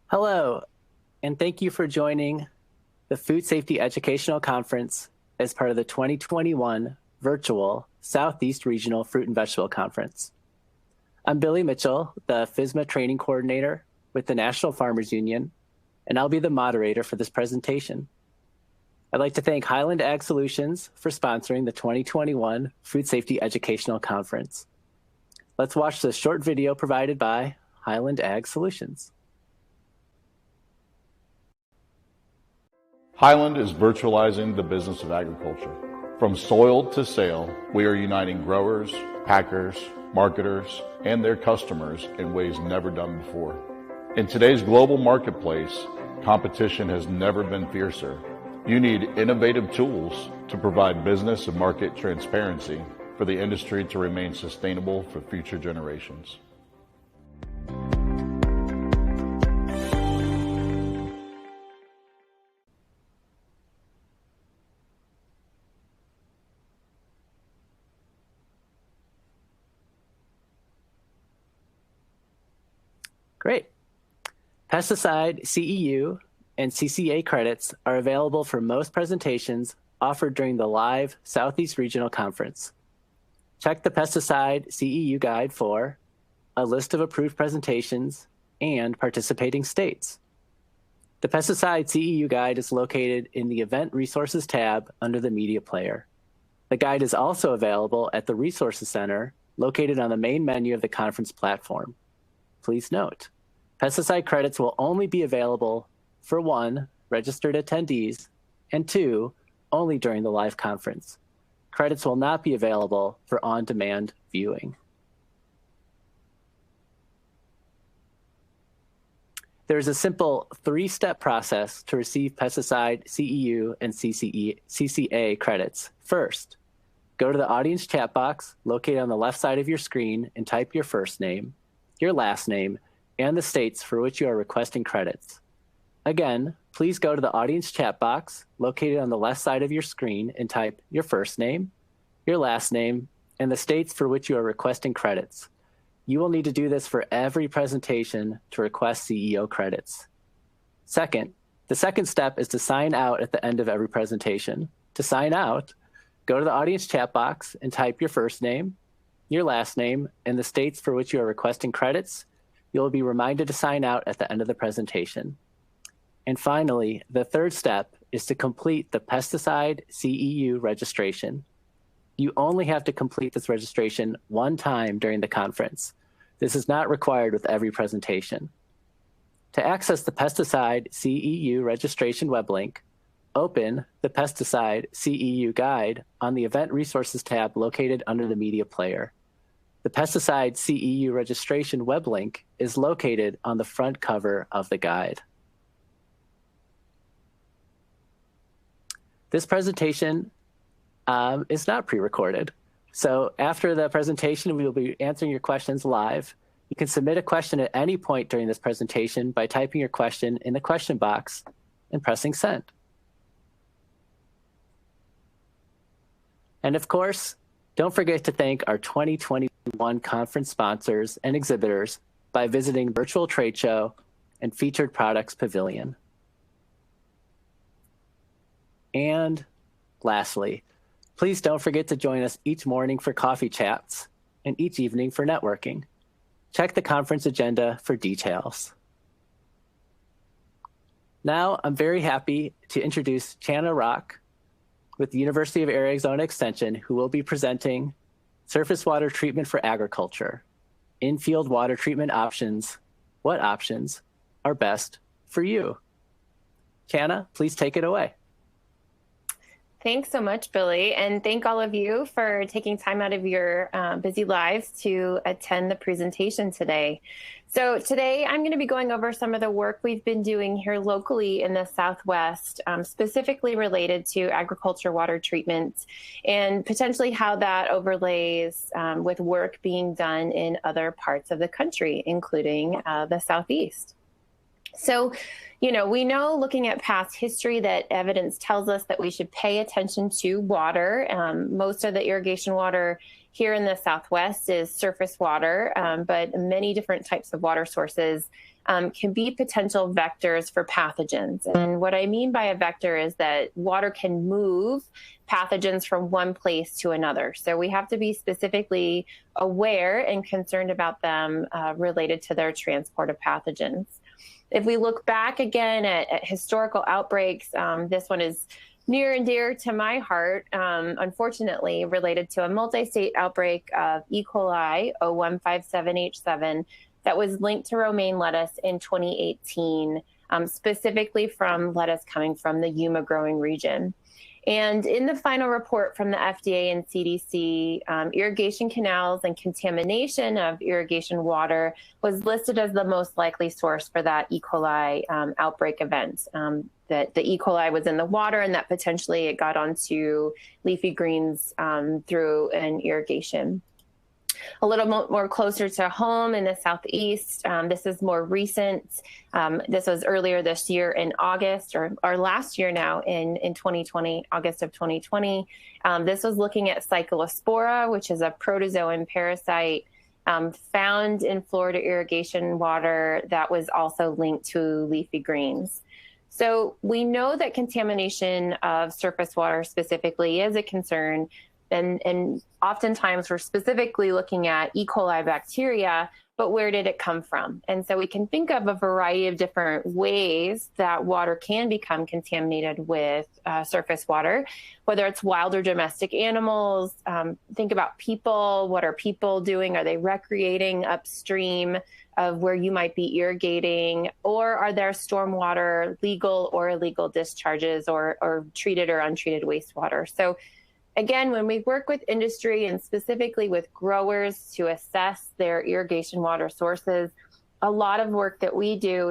Hello, and thank you for joining the Food Safety Educational Conference as part of the 2021 virtual Southeast Regional Fruit and Vegetable Conference. I'm Billy Mitchell, the FSMA Training Coordinator with the National Farmers Union, and I'll be the moderator for this presentation. I'd like to thank Highland Ag Solutions for sponsoring the 2021 Food Safety Educational Conference. Let's watch this short video provided by Highland Ag Solutions. Highland is virtualizing the business of agriculture. From soil to sale, we are uniting growers, packers, marketers, and their customers in ways never done before. In today's global marketplace, competition has never been fiercer. You need innovative tools to provide business and market transparency for the industry to remain sustainable for future generations. Great. Pesticide CEU and CCA credits are available for most presentations offered during the live Southeast Regional Conference. Check the Pesticide CEU guide for a list of approved presentations and participating states. The Pesticide CEU guide is located in the Event Resources tab under the Media Player. The guide is also available at the Resources Center located on the main menu of the conference platform. Please note, pesticide credits will only be available for 1, registered attendees, and 2, only during the live conference. Credits will not be available for on-demand viewing. There is a simple 3-step process to receive pesticide CEU and CCA credits. First, go to the audience chat box located on the left side of your screen and type your first name, your last name, and the states for which you are requesting credits. Again, please go to the audience chat box located on the left side of your screen and type your first name, your last name, and the states for which you are requesting credits. You will need to do this for every presentation to request CEO credits. Second, the second step is to sign out at the end of every presentation. To sign out, go to the audience chat box and type your first name, your last name, and the states for which you are requesting credits. You will be reminded to sign out at the end of the presentation. And finally, the third step is to complete the pesticide CEU registration. You only have to complete this registration one time during the conference. This is not required with every presentation. To access the pesticide CEU registration web link, open the pesticide CEU guide on the Event Resources tab located under the Media Player. The pesticide CEU registration web link is located on the front cover of the guide. This presentation is not pre-recorded. So after the presentation, we will be answering your questions live. You can submit a question at any point during this presentation by typing your question in the question box and pressing send. And of course, don't forget to thank our 2021 conference sponsors and exhibitors by visiting Virtual Trade Show and Featured Products Pavilion. And lastly, please don't forget to join us each morning for coffee chats and each evening for networking. Check the conference agenda for details. Now, I'm very happy to introduce Channah Rock with the University of Arizona Extension, who will be presenting Surface Water Treatment for Agriculture, In-Field Water Treatment Options. What options are best for you? Channah, please take it away. Thanks so much, Billy, and thank all of you for taking time out of your busy lives to attend the presentation today. So today I'm going to be going over some of the work we've been doing here locally in the Southwest, specifically related to agriculture water treatment and potentially how that overlays with work being done in other parts of the country, including the Southeast. So, you know, we know looking at past history that evidence tells us that we should pay attention to water. Most of the irrigation water here in the Southwest is surface water, but many different types of water sources can be potential vectors for pathogens. And what I mean by a vector is that water can move pathogens from one place to another. So we have to be specifically aware and concerned about them related to their transport of pathogens. If we look back again at historical outbreaks, this one is near and dear to my heart, unfortunately, related to a multi-state outbreak of E. coli 0157H7 that was linked to romaine lettuce in 2018, specifically from lettuce coming from the Yuma growing region. And in the final report from the FDA and CDC, irrigation canals and contamination of irrigation water was listed as the most likely source for that E. coli outbreak event. That the E. coli was in the water and that potentially it got onto leafy greens through an irrigation. A little more closer to home in the Southeast, this is more recent. This was earlier this year in August, or last year now in 2020, August of 2020. This was looking at Cyclospora, which is a protozoan parasite found in Florida irrigation water that was also linked to leafy greens. So we know that contamination of surface water specifically is a concern. And oftentimes we're specifically looking at E. coli bacteria, but where did it come from? And so we can think of a variety of different ways that water can become contaminated with surface water, whether it's wild or domestic animals. Think about people. What are people doing? Are they recreating upstream of where you might be irrigating? Or are there stormwater legal or illegal discharges or treated or untreated wastewater? So again, when we work with industry and specifically with growers to assess their irrigation water sources, a lot of work that we do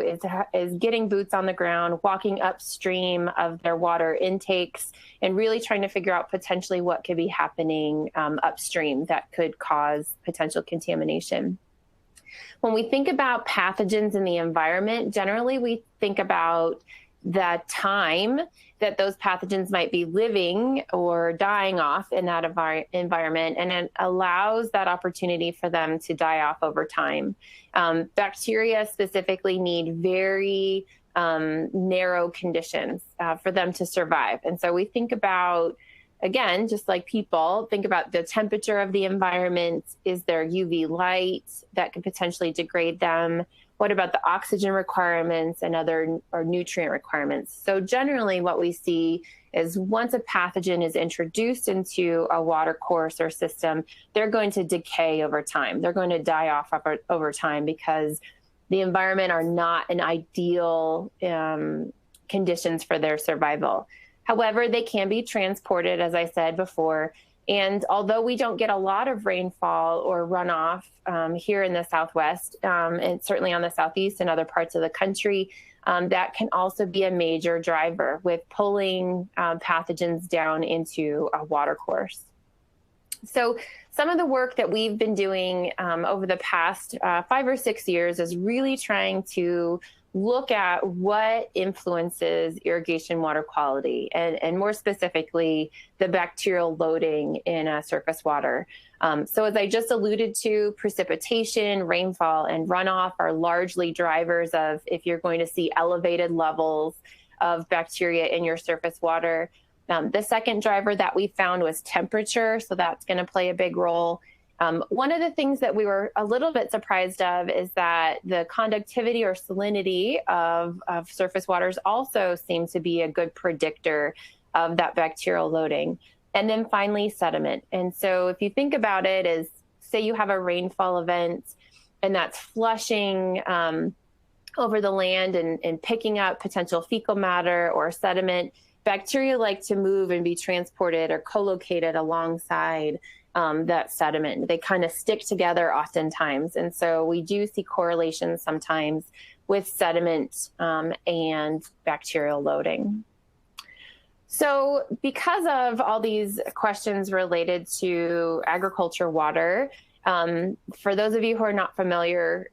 is getting boots on the ground, walking upstream of their water intakes, and really trying to figure out potentially what could be happening upstream that could cause potential contamination. When we think about pathogens in the environment, generally we think about the time that those pathogens might be living or dying off in that environment, and it allows that opportunity for them to die off over time. Bacteria specifically need very narrow conditions for them to survive. And so we think about, again, just like people, think about the temperature of the environment. Is there UV light that could potentially degrade them? What about the oxygen requirements and other or nutrient requirements? So generally what we see is once a pathogen is introduced into a water course or system, they're going to decay over time. They're going to die off over time because the environment are not an ideal conditions for their survival. However, they can be transported, as I said before. And although we don't get a lot of rainfall or runoff here in the Southwest, and certainly on the Southeast and other parts of the country, that can also be a major driver with pulling pathogens down into a water course. So some of the work that we've been doing over the past 5 or 6 years is really trying to look at what influences irrigation water quality and more specifically, the bacterial loading in surface water. So as I just alluded to, precipitation, rainfall, and runoff are largely drivers of if you're going to see elevated levels of bacteria in your surface water. The second driver that we found was temperature, so that's going to play a big role. One of the things that we were a little bit surprised of is that the conductivity or salinity of surface waters also seem to be a good predictor of that bacterial loading. And then finally, sediment. And so if you think about it as, say you have a rainfall event and that's flushing over the land and picking up potential fecal matter or sediment, bacteria like to move and be transported or co-located alongside that sediment. They kind of stick together oftentimes. And so we do see correlations sometimes with sediment and bacterial loading. So because of all these questions related to agriculture water, for those of you who are not familiar,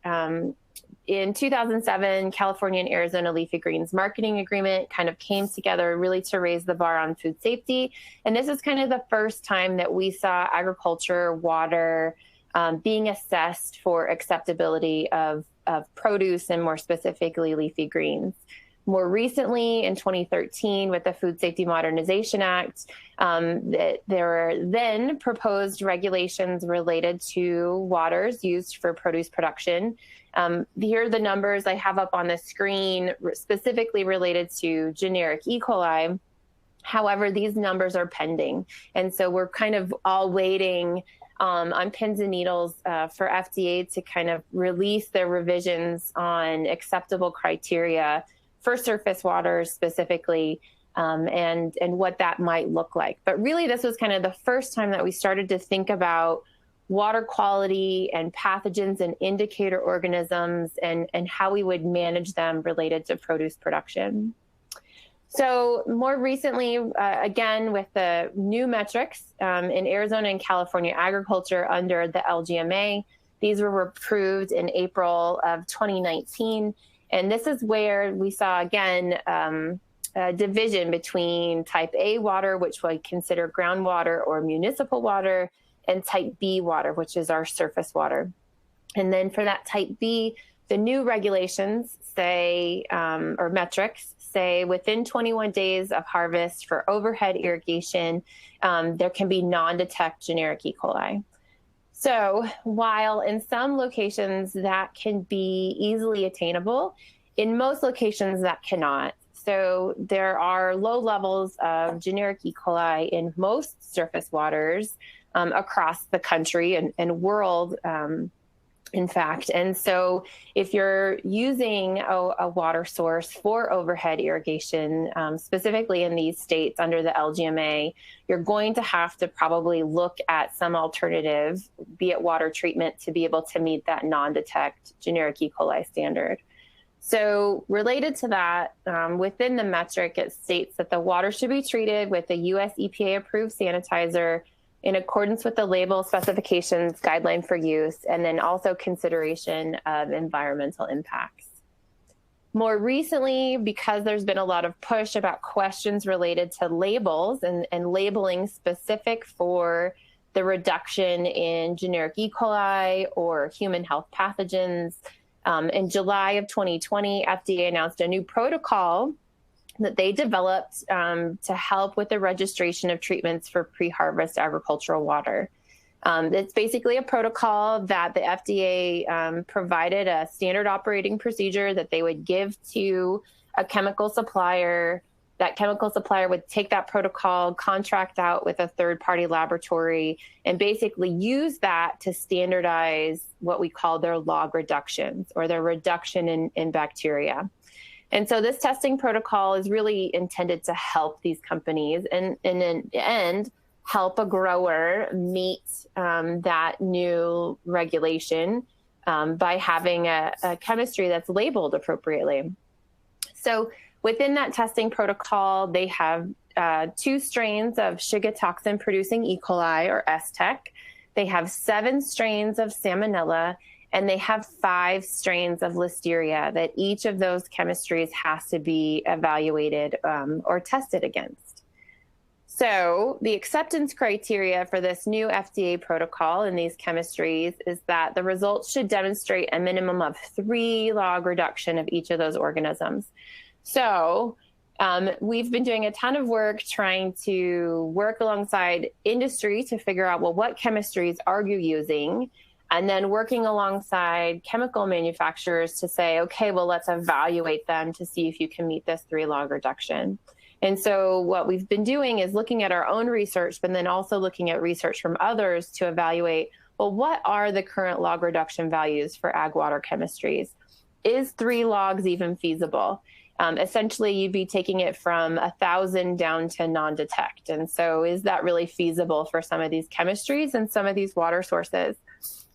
in 2007, California and Arizona Leafy Greens marketing agreement kind of came together really to raise the bar on food safety. And this is kind of the first time that we saw agriculture water being assessed for acceptability of produce and more specifically leafy greens. More recently, in 2013, with the Food Safety Modernization Act, there were then proposed regulations related to waters used for produce production. Here are the numbers I have up on the screen, specifically related to generic E. coli. However, these numbers are pending. And so we're kind of all waiting on pins and needles for FDA to kind of release their revisions on acceptable criteria for surface waters specifically, and what that might look like. But really, this was kind of the first time that we started to think about water quality and pathogens and indicator organisms and how we would manage them related to produce production. So more recently, again, with the new metrics in Arizona and California agriculture under the LGMA, these were approved in April of 2019. And this is where we saw, again, a division between type A water, which we consider groundwater or municipal water, and type B water, which is our surface water. And then for that type B, the new regulations say, or metrics say, within 21 days of harvest for overhead irrigation, there can be non-detect generic E. coli. So while in some locations that can be easily attainable, in most locations that cannot. So there are low levels of generic E. coli in most surface waters across the country and world, in fact. And so if you're using a water source for overhead irrigation, specifically in these states under the LGMA, you're going to have to probably look at some alternative, be it water treatment, to be able to meet that non-detect generic E. coli standard. So related to that, within the metric, it states that the water should be treated with a US EPA approved sanitizer in accordance with the label specifications, guideline for use, and then also consideration of environmental impacts. More recently, because there's been a lot of push about questions related to labels and labeling specific for the reduction in generic E. coli or human health pathogens, in July of 2020, FDA announced a new protocol that they developed to help with the registration of treatments for pre-harvest agricultural water. It's basically a protocol that the FDA provided a standard operating procedure that they would give to a chemical supplier. That chemical supplier would take that protocol, contract out with a third-party laboratory, and basically use that to standardize what we call their log reductions, or their reduction in bacteria. And so this testing protocol is really intended to help these companies and in the end, help a grower meet that new regulation by having a chemistry that's labeled appropriately. So within that testing protocol, they have 2 strains of Shiga toxin producing E. coli, or STEC. They have 7 strains of Salmonella, and they have 5 strains of Listeria that each of those chemistries has to be evaluated or tested against. So the acceptance criteria for this new FDA protocol in these chemistries is that the results should demonstrate a minimum of 3 log reduction of each of those organisms. So we've been doing a ton of work trying to work alongside industry to figure out, well, what chemistries are you using? And then working alongside chemical manufacturers to say, okay, well, let's evaluate them to see if you can meet this 3 log reduction. And so what we've been doing is looking at our own research, but then also looking at research from others to evaluate, well, what are the current log reduction values for ag water chemistries? Is 3 logs even feasible? Essentially, you'd be taking it from 1,000 down to non-detect. And so is that really feasible for some of these chemistries and some of these water sources?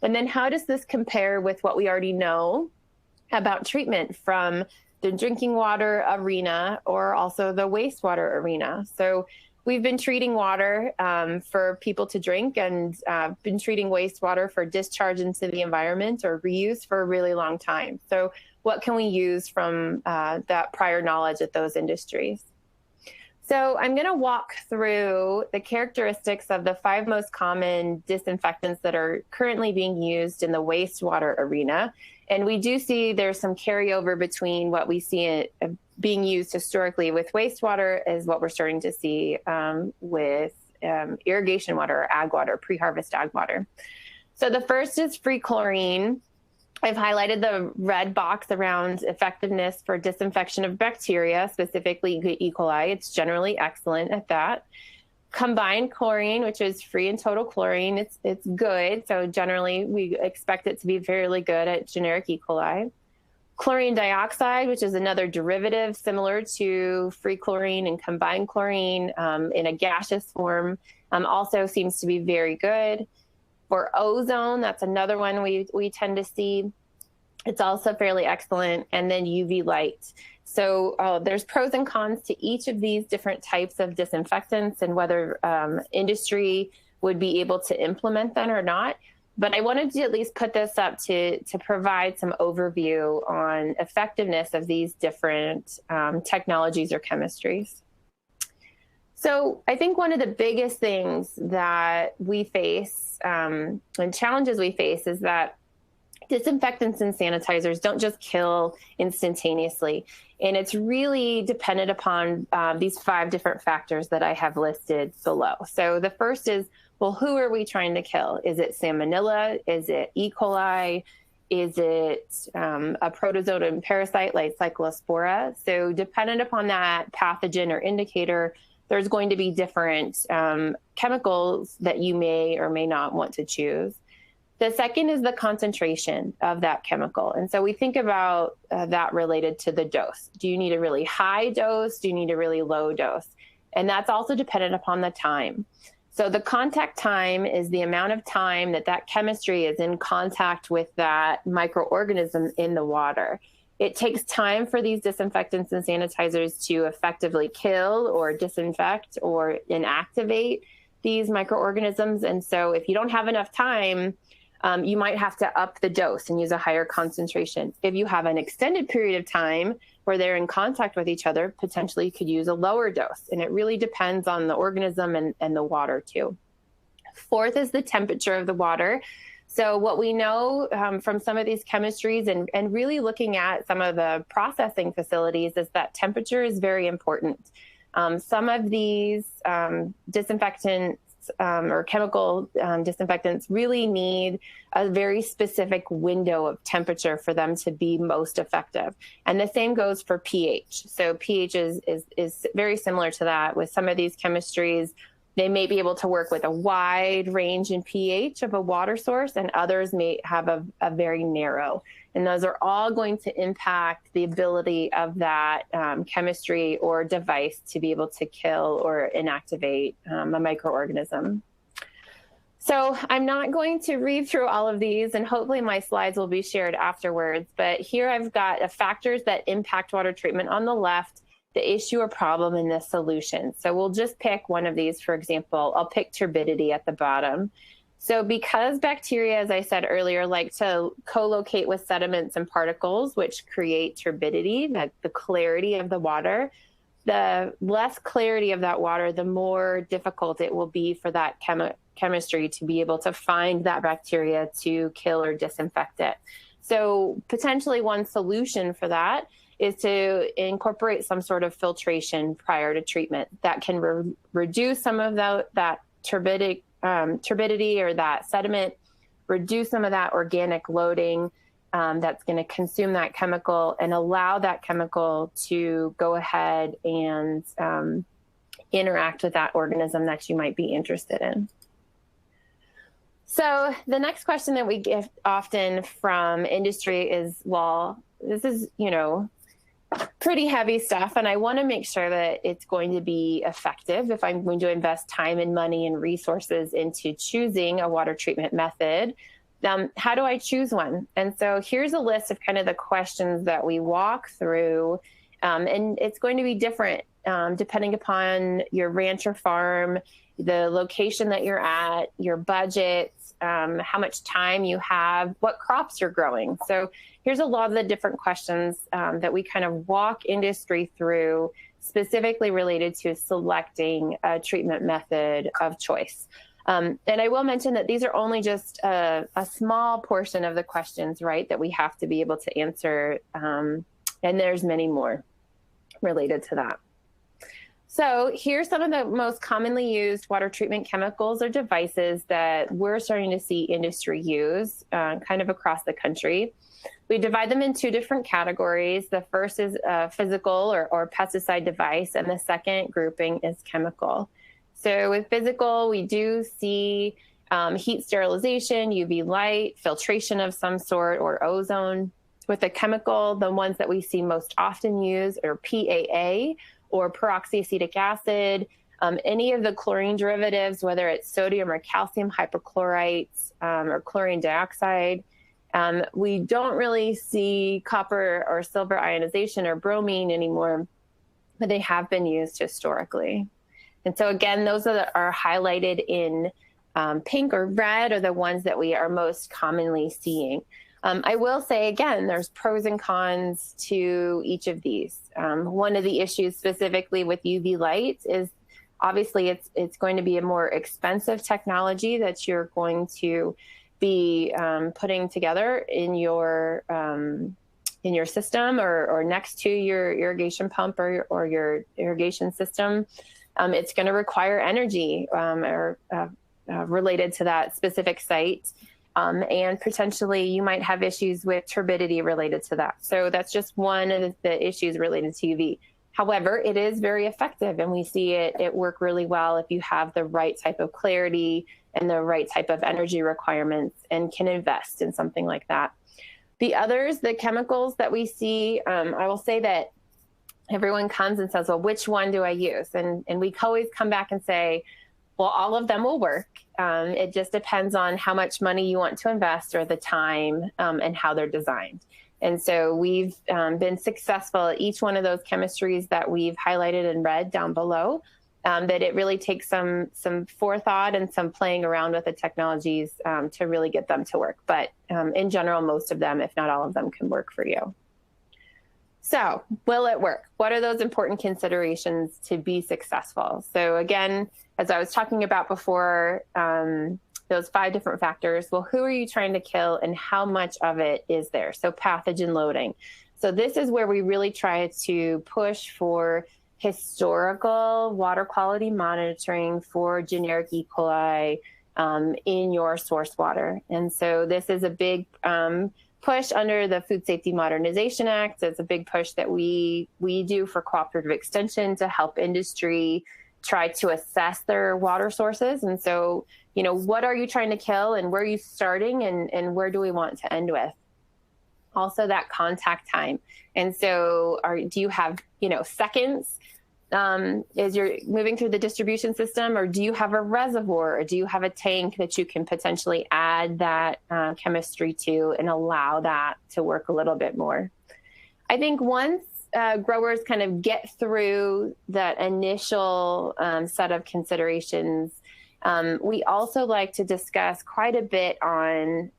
And then how does this compare with what we already know about treatment from the drinking water arena or also the wastewater arena? So we've been treating water for people to drink and been treating wastewater for discharge into the environment or reuse for a really long time. So what can we use from that prior knowledge at those industries? So I'm going to walk through the characteristics of the 5 most common disinfectants that are currently being used in the wastewater arena. And we do see there's some carryover between what we see being used historically with wastewater as what we're starting to see with irrigation water or ag water, pre-harvest ag water. So the first is free chlorine. I've highlighted the red box around effectiveness for disinfection of bacteria, specifically E. coli. It's generally excellent at that. Combined chlorine, which is free and total chlorine, it's good. So generally, we expect it to be fairly good at generic E. coli. Chlorine dioxide, which is another derivative similar to free chlorine and combined chlorine in a gaseous form, also seems to be very good. For ozone, that's another one we tend to see. It's also fairly excellent. And then UV light. So there's pros and cons to each of these different types of disinfectants and whether industry would be able to implement them or not. But I wanted to at least put this up to provide some overview on effectiveness of these different technologies or chemistries. So I think one of the biggest things that we face and challenges we face is that disinfectants and sanitizers don't just kill instantaneously. And it's really dependent upon these 5 different factors that I have listed below. So the first is, well, who are we trying to kill? Is it salmonella? Is it E. coli? Is it a protozoan parasite like cyclospora? So dependent upon that pathogen or indicator, there's going to be different chemicals that you may or may not want to choose. The second is the concentration of that chemical. And so we think about that related to the dose. Do you need a really high dose? Do you need a really low dose? And that's also dependent upon the time. So the contact time is the amount of time that that chemistry is in contact with that microorganism in the water. It takes time for these disinfectants and sanitizers to effectively kill or disinfect or inactivate these microorganisms. And so if you don't have enough time, you might have to up the dose and use a higher concentration. If you have an extended period of time where they're in contact with each other, potentially you could use a lower dose. And it really depends on the organism and the water too. Fourth is the temperature of the water. So what we know from some of these chemistries and really looking at some of the processing facilities is that temperature is very important. Some of these disinfectants or chemical disinfectants really need a very specific window of temperature for them to be most effective. And the same goes for pH. So pH is very similar to that. With some of these chemistries, they may be able to work with a wide range in pH of a water source, and others may have a very narrow. And those are all going to impact the ability of that chemistry or device to be able to kill or inactivate a microorganism. So I'm not going to read through all of these, and hopefully my slides will be shared afterwards. But here I've got factors that impact water treatment on the left, the issue or problem, and the solution. So we'll just pick one of these. For example, I'll pick turbidity at the bottom. So because bacteria, as I said earlier, like to co-locate with sediments and particles, which create turbidity, the clarity of the water, the less clarity of that water, the more difficult it will be for that chemistry to be able to find that bacteria to kill or disinfect it. So potentially one solution for that is to incorporate some sort of filtration prior to treatment that can reduce some of that turbidity or that sediment, reduce some of that organic loading that's going to consume that chemical and allow that chemical to go ahead and interact with that organism that you might be interested in. So the next question that we get often from industry is, well, this is, pretty heavy stuff, and I want to make sure that it's going to be effective if I'm going to invest time and money and resources into choosing a water treatment method. How do I choose one? And so here's a list of kind of the questions that we walk through, and it's going to be different depending upon your ranch or farm, the location that you're at, your budget, how much time you have, what crops you're growing. So here's a lot of the different questions that we kind of walk industry through specifically related to selecting a treatment method of choice. And I will mention that these are only just a small portion of the questions, right, that we have to be able to answer. And there's many more related to that. So here's some of the most commonly used water treatment chemicals or devices that we're starting to see industry use kind of across the country. We divide them in two different categories. The first is a physical or pesticide device, and the second grouping is chemical. So with physical, we do see heat sterilization, UV light, filtration of some sort, or ozone. With the chemical, the ones that we see most often used are PAA, or peroxyacetic acid, any of the chlorine derivatives, whether it's sodium or calcium hypochlorites or chlorine dioxide. We don't really see copper or silver ionization or bromine anymore, but they have been used historically. And so again, those are highlighted in pink or red are the ones that we are most commonly seeing. I will say, again, there's pros and cons to each of these. One of the issues specifically with UV light is obviously it's going to be a more expensive technology that you're going to be putting together in your system or next to your irrigation pump or your irrigation system. It's going to require energy related to that specific site. And potentially you might have issues with turbidity related to that. So that's just one of the issues related to UV. However, it is very effective, and we see it work really well if you have the right type of clarity and the right type of energy requirements and can invest in something like that. The others, the chemicals that we see, I will say that everyone comes and says, well, which one do I use? And we always come back and say, well, all of them will work. It just depends on how much money you want to invest or the time and how they're designed. And so we've been successful at each one of those chemistries that we've highlighted in red down below, that it really takes some forethought and some playing around with the technologies to really get them to work. But in general, most of them, if not all of them, can work for you. So will it work? What are those important considerations to be successful? So again, as I was talking about before, those 5 different factors. Well, who are you trying to kill and how much of it is there? So pathogen loading. So this is where we really try to push for historical water quality monitoring for generic E. coli in your source water. And so this is a big push under the Food Safety Modernization Act. It's a big push that we do for cooperative extension to help industry try to assess their water sources. And so, you know, what are you trying to kill and where are you starting and where do we want to end with? Also that contact time. And so do you have, seconds as you're moving through the distribution system, or do you have a reservoir, or do you have a tank that you can potentially add that chemistry to and allow that to work a little bit more? I think once growers kind of get through that initial set of considerations, we also like to discuss quite a bit on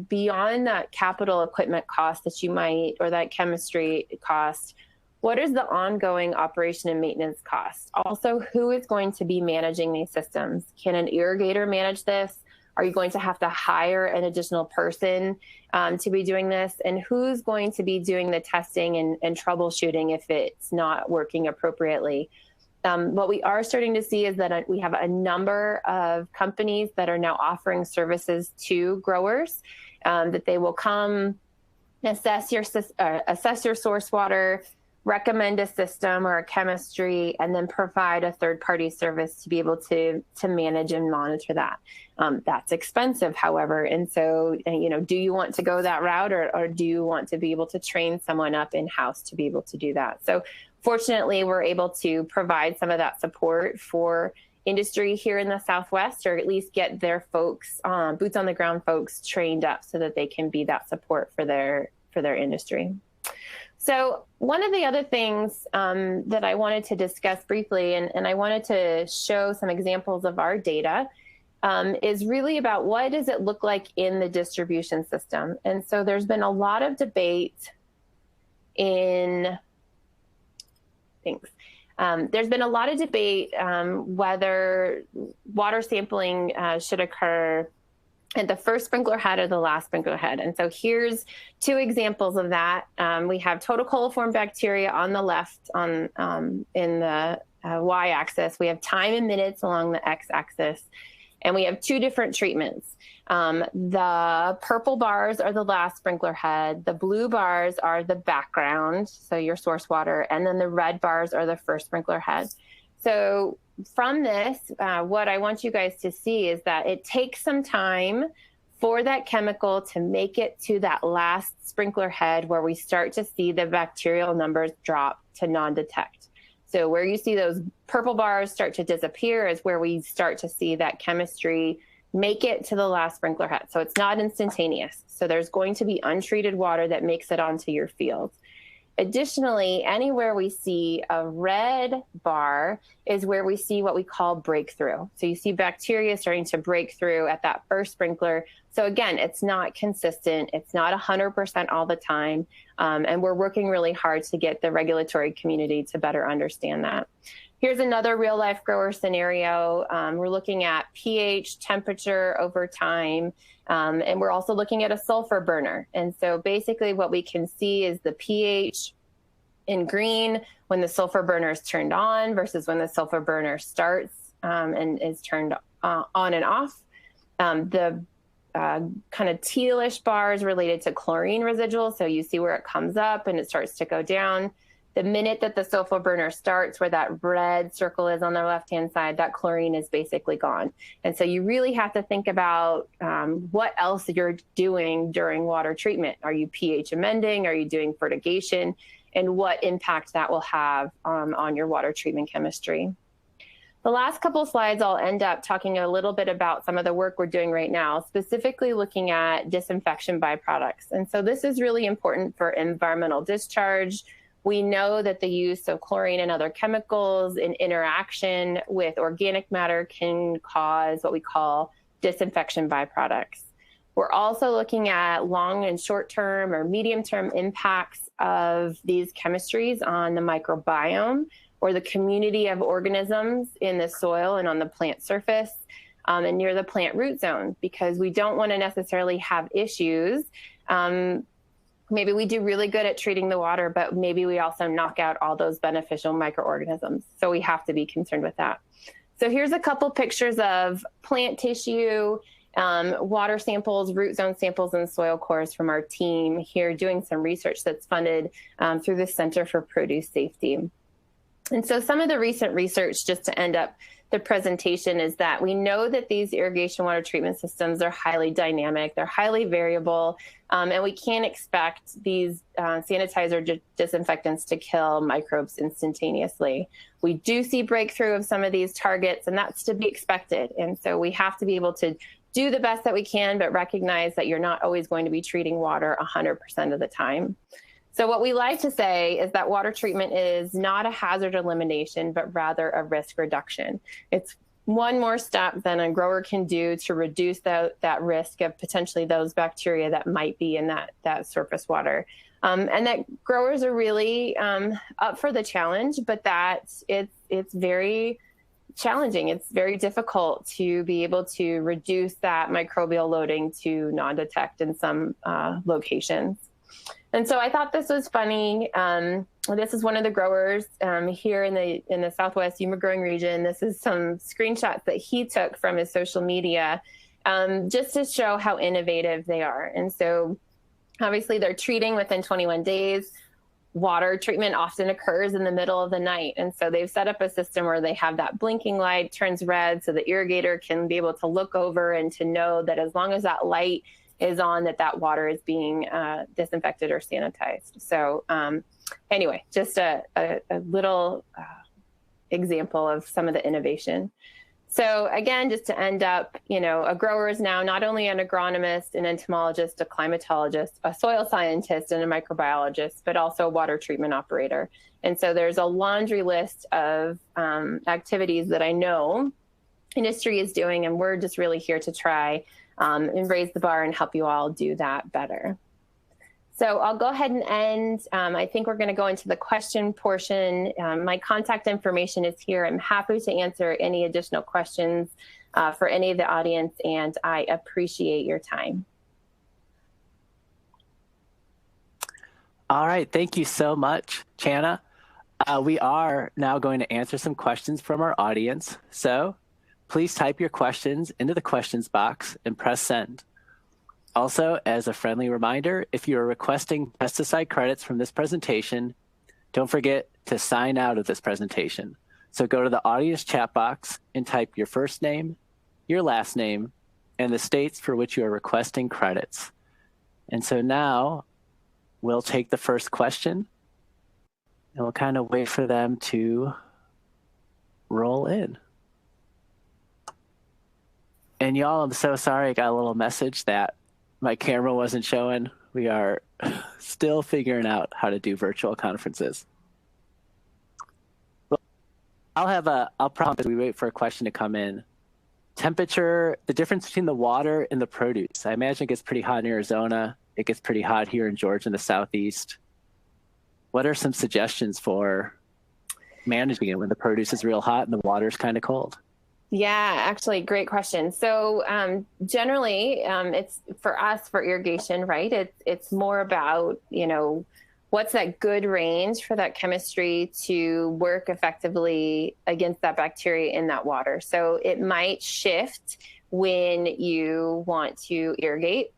beyond that capital equipment cost that you might, or that chemistry cost, what is the ongoing operation and maintenance cost? Also, who is going to be managing these systems? Can an irrigator manage this? Are you going to have to hire an additional person to be doing this? And who's going to be doing the testing and troubleshooting if it's not working appropriately? What we are starting to see is that we have a number of companies that are now offering services to growers, that they will come assess your source water, recommend a system or a chemistry, and then provide a third-party service to be able to manage and monitor that. That's expensive, however. And so, do you want to go that route, or do you want to be able to train someone up in-house to be able to do that? So fortunately, we're able to provide some of that support for industry here in the Southwest, or at least get their folks, boots on the ground folks, trained up so that they can be that support for their industry. So one of the other things that I wanted to discuss briefly, and I wanted to show some examples of our data, is really about what does it look like in the distribution system. And so there's been a lot of debate in things There's been a lot of debate whether water sampling should occur at the first sprinkler head or the last sprinkler head. And so here's two examples of that. We have total coliform bacteria on the left in the y-axis. We have time in minutes along the x-axis. And we have two different treatments. The purple bars are the last sprinkler head. The blue bars are the background, so your source water. And then the red bars are the first sprinkler head. So from this, what I want you guys to see is that it takes some time for that chemical to make it to that last sprinkler head where we start to see the bacterial numbers drop to non-detect. So where you see those purple bars start to disappear is where we start to see that chemistry make it to the last sprinkler head. So it's not instantaneous. So there's going to be untreated water that makes it onto your field. Additionally, anywhere we see a red bar is where we see what we call breakthrough. So you see bacteria starting to break through at that first sprinkler. So again, it's not consistent. It's not 100% all the time. And we're working really hard to get the regulatory community to better understand that. Here's another real life grower scenario. We're looking at pH, temperature over time, and we're also looking at a sulfur burner. And so basically what we can see is the pH in green when the sulfur burner is turned on versus when the sulfur burner starts and is turned on and off. The kind of tealish bars related to chlorine residual. So you see where it comes up and it starts to go down. The minute that the sulfur burner starts, where that red circle is on the left-hand side, that chlorine is basically gone. And so you really have to think about what else you're doing during water treatment. Are you pH amending? Are you doing fertigation? And what impact that will have on your water treatment chemistry. The last couple slides, I'll end up talking a little bit about some of the work we're doing right now, specifically looking at disinfection byproducts. And so this is really important for environmental discharge. We know that the use of chlorine and other chemicals in interaction with organic matter can cause what we call disinfection byproducts. We're also looking at long and short-term or medium-term impacts of these chemistries on the microbiome or the community of organisms in the soil and on the plant surface and near the plant root zone, because we don't want to necessarily have issues. Maybe we do really good at treating the water, but maybe we also knock out all those beneficial microorganisms. So we have to be concerned with that. So here's a couple pictures of plant tissue, water samples, root zone samples, and soil cores from our team here doing some research that's funded through the Center for Produce Safety. And so some of the recent research, just to end up the presentation, is that we know that these irrigation water treatment systems are highly dynamic, they're highly variable, and we can't expect these sanitizer disinfectants to kill microbes instantaneously. We do see breakthrough of some of these targets, and that's to be expected. And so we have to be able to do the best that we can, but recognize that you're not always going to be treating water 100% of the time. So what we like to say is that water treatment is not a hazard elimination, but rather a risk reduction. It's one more step than a grower can do to reduce that risk of potentially those bacteria that might be in that surface water. And that growers are really up for the challenge, but that it's very challenging. It's very difficult to be able to reduce that microbial loading to non-detect in some locations. And so I thought this was funny. This is one of the growers here in the Southwest Yuma growing region. This is some screenshots that he took from his social media just to show how innovative they are. And so obviously they're treating within 21 days. Water treatment often occurs in the middle of the night. And so they've set up a system where they have that blinking light turns red so the irrigator can be able to look over and to know that as long as that light is on, that water is being disinfected or sanitized. So anyway, just a little example of some of the innovation. So again, just to end up, a grower is now not only an agronomist, an entomologist, a climatologist, a soil scientist, and a microbiologist, but also a water treatment operator. And so there's a laundry list of activities that I know industry is doing, and we're just really here to try and raise the bar and help you all do that better. So I'll go ahead and end. I think we're going to go into the question portion. My contact information is here. I'm happy to answer any additional questions for any of the audience, and I appreciate your time. All right, thank you so much, Channah. We are now going to answer some questions from our audience. So please type your questions into the questions box and press send. Also, as a friendly reminder, if you are requesting pesticide credits from this presentation, don't forget to sign out of this presentation. So go to the audience chat box and type your first name, your last name, and the states for which you are requesting credits. And so now we'll take the first question and we'll kind of wait for them to roll in. And y'all, I'm so sorry I got a little message that my camera wasn't showing. We are still figuring out how to do virtual conferences. I'll prompt as we wait for a question to come in. Temperature, the difference between the water and the produce. I imagine it gets pretty hot in Arizona. It gets pretty hot here in Georgia in the Southeast. What are some suggestions for managing it when the produce is real hot and the water is kind of cold? Yeah, actually, great question. So generally, it's for us for irrigation, right? It's more about, what's that good range for that chemistry to work effectively against that bacteria in that water. So it might shift when you want to irrigate.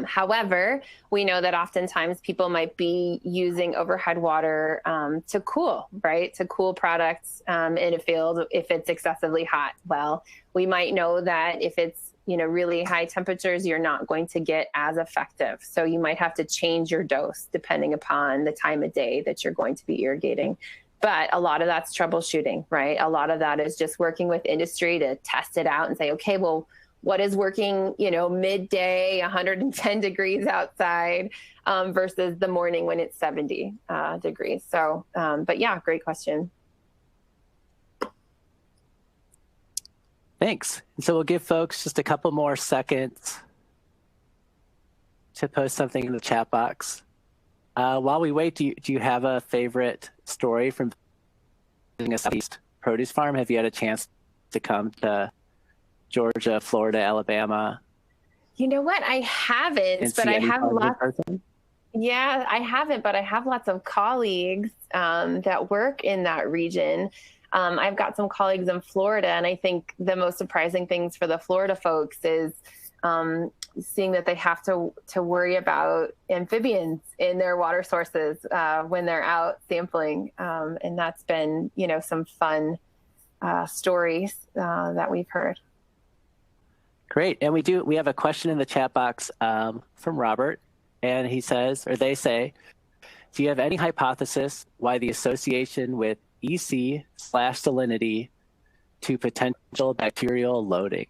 However, we know that oftentimes people might be using overhead water to cool, right? To cool products in a field if it's excessively hot. Well, we might know that if it's really high temperatures, you're not going to get as effective. So you might have to change your dose depending upon the time of day that you're going to be irrigating. But a lot of that's troubleshooting, right? A lot of that is just working with industry to test it out and say, okay, well, what is working, midday, 110 degrees outside versus the morning when it's 70 degrees. So, but yeah, great question. Thanks. And so we'll give folks just a couple more seconds to post something in the chat box. While we wait, do you have a favorite story from a Southeast produce farm? Have you had a chance to come to Georgia, Florida, Alabama? You know what? I haven't, but I have lots. Yeah, I haven't, but I have lots of colleagues that work in that region. I've got some colleagues in Florida, and I think the most surprising things for the Florida folks is seeing that they have to worry about amphibians in their water sources when they're out sampling. And that's been, some fun stories that we've heard. Great. And we have a question in the chat box from Robert, and he says, or they say, do you have any hypothesis why the association with EC/salinity to potential bacterial loading?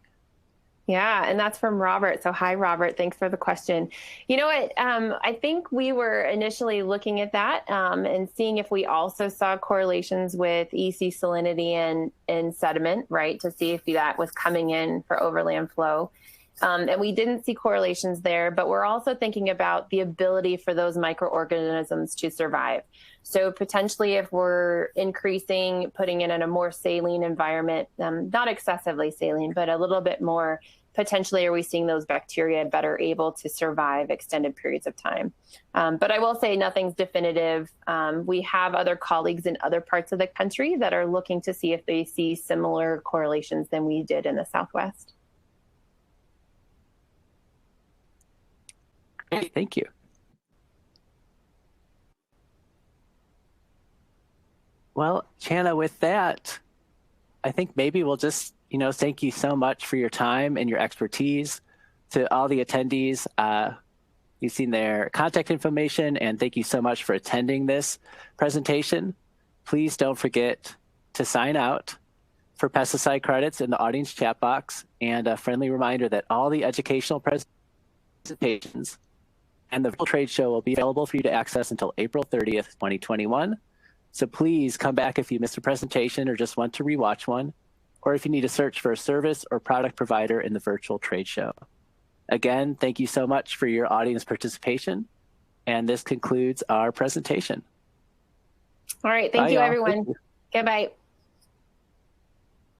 Yeah, and that's from Robert. So hi, Robert. Thanks for the question. You know what? I think we were initially looking at that and seeing if we also saw correlations with EC salinity and sediment, right, to see if that was coming in for overland flow. And we didn't see correlations there, but we're also thinking about the ability for those microorganisms to survive. So potentially if we're increasing, putting it in a more saline environment, not excessively saline, but a little bit more, potentially are we seeing those bacteria better able to survive extended periods of time? But I will say nothing's definitive. We have other colleagues in other parts of the country that are looking to see if they see similar correlations than we did in the Southwest. Great, thank you. Well, Channah, with that, I think maybe we'll just, thank you so much for your time and your expertise. To all the attendees, you've seen their contact information, and thank you so much for attending this presentation. Please don't forget to sign out for pesticide credits in the audience chat box, and a friendly reminder that all the educational presentations and the virtual trade show will be available for you to access until April 30th, 2021. So please come back if you missed a presentation or just want to rewatch one, or if you need to search for a service or product provider in the virtual trade show. Again, thank you so much for your audience participation. And this concludes our presentation. All right. Thank you, y'all. everyone. Thank you. Goodbye.